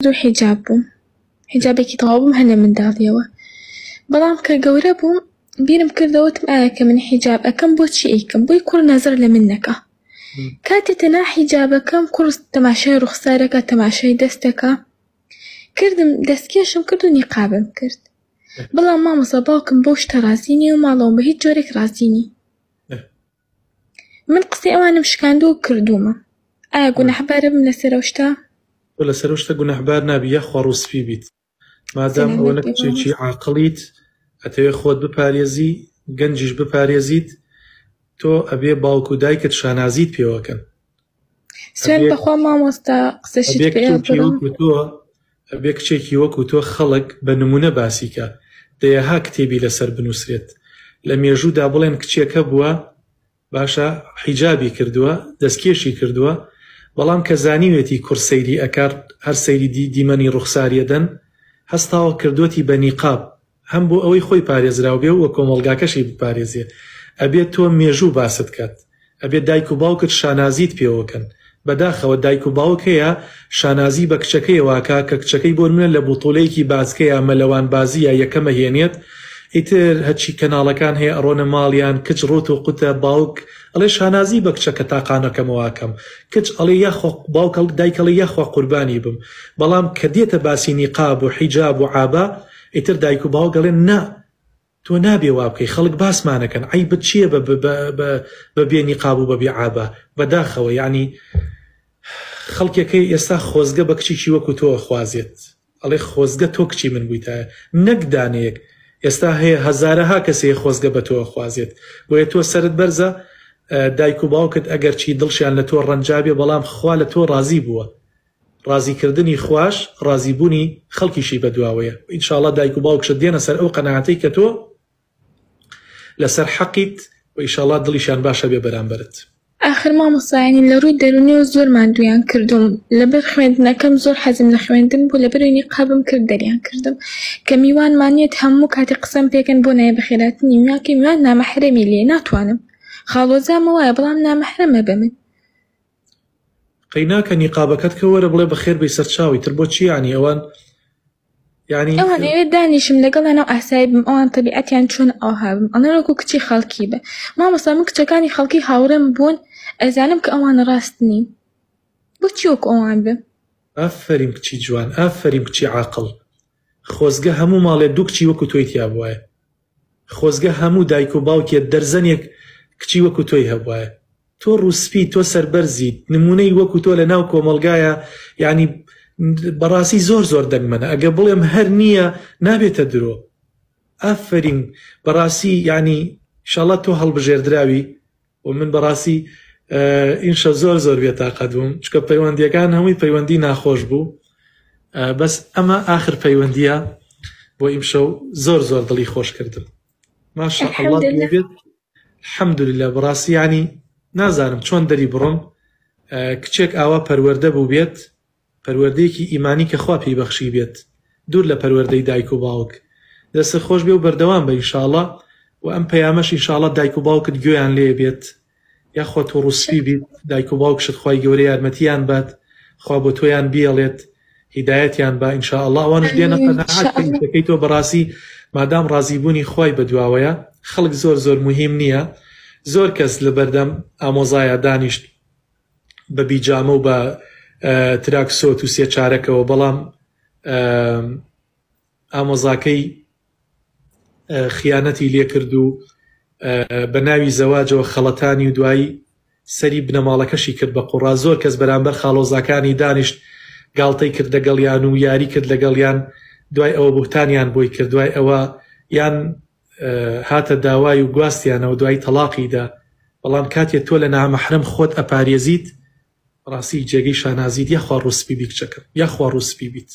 زۆر حیجاب بووم، حیجابێکی تەواو بووم هەر لە منداڵیەوە، بەڵام کە گەورە بووم بیرم کردەوەتم ئایا کە من حیجاب ئەەکەم بۆچی ئەیکەم، بۆی کوڕ نەزر لە من نەکە. کاتێ تەنها حیجابەکەم کوڕ تەماشای ڕوخسارەکە، تەماشای دەستەکە کردم، دەستکێشم کرد و نیقابم کرد. بەڵام مامۆستا باوکم بەو شتە رازی نییە و ماڵەوەم بە هیچ جۆرێک رازی نی. من قسەی ئەوانم شکاندووە و کردوومە. ئایا گونەحبارم لەسەر ئەو شتە؟ تۆ لەسەر ئەو شتە گونەحبار نابی، یا خوا ڕووسپی بیت. مادام ئەوە نە کچێکی عاقڵیت، ئەتەوێ خۆت بپارێزی، گەنجیش بپارێزیت، تۆ ئەبێ باوک و دایکت شانازیت پێوەکەن. سوێن بەخوا مامۆستا قسەشت پێ بڵێم. ئەبێ کچێکی وەکو تۆ خەڵک بە نمونە باسیکە، دەیەها کتێبی لەسەر بنووسرێت. لە مێژوودا بڵێن کچێکە بووە باشە حیجابی کردووە، دەستکێشی کردووە، بەڵام کە زانیوێتی کوڕ سەیری ئەکات، هەر سەیری دیمەنی ڕوخساریەدەن، هەستاوە کردوەتی بە نیقاب، هەم بۆ ئەوەی خۆی پارێزراو بێ و کۆمەڵگاکەشی بپارێزێ. ئەبێت تۆ مێژوو باست کات، ئەبێت دایک و باوکت شانازیت پێوەکەن. بەداخەوە دایک و باوک هەیە شانازی بە کچەکەیەواکە کە کچەکەی بۆ منە لە بوتۆلەیەکی بازکەیە مەلەوان بازیە یەکەمە هێنێت، ئیتر هەچی کەناڵەکان هەیە ئەڕۆنە ماڵیان، کچ ڕۆت و قوتە، باوک ئەڵێ شانازی بە کچەکە تاقانەکەمەواکەم، کچ ئەڵێ یاخوا باوک دایکەڵی یاخوا قوربانی بم. بەڵام کە دێتە باسی نیقاب و حیجاب و عابا، ئیتر دایک و باوک ئەڵێن نا تۆ نابێ وا بکەی، خەڵک باسمانەکەن، عیبت چییە بە بێ نیقاب و بە بێ عابا. بەداخەوە یعنی خەڵکێکەی ئێستا خۆزگە بە کچێکی وەکو تۆ خوازێت، ئەڵێ خۆزگە تۆ کچی من بوویتایە، نەک دانەیەک. ئێستا هەیە هەزارەها کەسێ خۆزگە بە تۆ خوازێت، بۆیە تۆ سەرت بەرزە دایک و باوکت ئەگەر چی دڵشیان لە تۆ ڕەنجابێ، بەڵام خوا لە تۆ رازی بووە. رازیکردنی خوش رازیبوونی خەڵکیشی بەدواوەیە. ئینشاءڵڵا دایک و باوکشت دێنە سەر ئەو قەناعەتەی کە تۆ لەسەر حەقیت و ئینشاءڵڵا دڵیشان باشە بێ بەرامبەرت. آخر مامۆستایانی لە ڕووی دەرونیەوە زۆر ماندوویان کردوم، لەبەر خوێندنەکەم زۆر حەزم لە خوێندن بوو، لەبەرەوەی نیقابم کرد دەریان کردم کە میوانمانێت هەموو کاتی قسەم پێکەن بۆ نایە بەخێراتنی میوانکە میوان نامەحرەمی لێ ناتوانم، خاڵۆزامە وایە بەڵام نامەحرەمە بە من. قەیناکە نیقابەکەت کە وەرە بڵێ بەخێر بەی سەرچاوی تر بۆچی ینی ئەوان ئەوان ئەوێ دانیشم لەگەڵانەوە ئاسایی بم، ئەوان تەبیعەتیان چۆن ئەوها بم، ئەڵێ کچی خەڵکی بە. مامۆستا من کچەکانی خەڵکی هاوڕێم بوون، ئەزانم کە ئەوان ڕاست نین، بۆچی وەکو ئەوان بم؟ ئافەرین کچی جوان، ئافەرین کچی عاقڵ. خۆزگە هەموو ماڵێ دوو کچی وەکو تۆی تیا بووایە، خۆزگە هەموو دایک و باوکێت دەرزەنێک کچی وەکو تۆی هەبوایە. تۆ ڕووسپی، تۆ سەربەرزیت، نمونەی وەکو تۆ لە ناو کۆمەڵگایە، یعنی بەڕاستی زۆر زۆر دەنگمەنە، ئەگە بڵێم هەر نییە نابێتە درۆ. ئافەرین بەڕاستی، یعنی ئینشاڵڵا تۆ هەڵبژێردراوی و من بەڕاستی ئینشە زۆر زۆر بێتاقەت بووم، چکە پەیوەندیەکان هەمووی پەیوەندی ناخۆش بوو، بەس ئەمە ئاخر پەیوەندیە بۆ ئیمشەو زۆر زۆر دڵی خۆش کردم. ماشەڵڵا بێت الحەمدولله. بەڕاستی یعنی نازانم چۆن دەری بڕۆم، کچێک ئاوا پەروەردە بوو بێت، پەروەردەیەکی ئیمانی کە خوا پێی بەخشی بێت، دوور لە پەروەردەی دایک و باوک، دەست خۆش بێ و بەردەوام بە ئینشاءڵڵا. و ئەم پەیامەش ئینشاءڵڵا دایک و باوکت گوێیان لێ بێت، یاخوا تۆ ڕووسپی بیت، دایک و باوکشت خوای گەورە یارمەتیان بات، خوا بۆ تۆیان بیاڵێت، هیدایەتیان با ئینشاءڵڵا. ئەوانش دێنە قەناعەتەکەی تۆ بەڕاستی مادام ڕازیبوونی خوای بەدواوەیە. خەڵک زۆر زۆر مهم نییە، زۆر کەس لە بەردەم ئامۆزایە دانیشت بە بیجامە و بە تراکسۆت و سێ چارەکەەوە، بەڵام ئامۆزاکەی خیانەتی لێ کرد و بە ناوی زەواجەوە خەڵەتانی و دوایی سەری بنەماڵەکەشی کرد بە قوڕا. زۆر کەس بەرامبەر خاڵۆزاکانی دانیشت گاڵتەی کرد لەگەڵیان و یاری کرد لەگەڵیان، دوای ئەوە بوتانیان بۆی کرد، دوای ئەوە یان هاتە داوای و گواستیانەوە دوای تەلاقیدا. بەڵام کاتێک تۆ لە نامەحرەم خۆت ئەپارێزیت، ڕاستی جێگەی شانازیت، یاخوا ڕووسپی بی کچەکەم، یاخوا ڕووسپی بیت.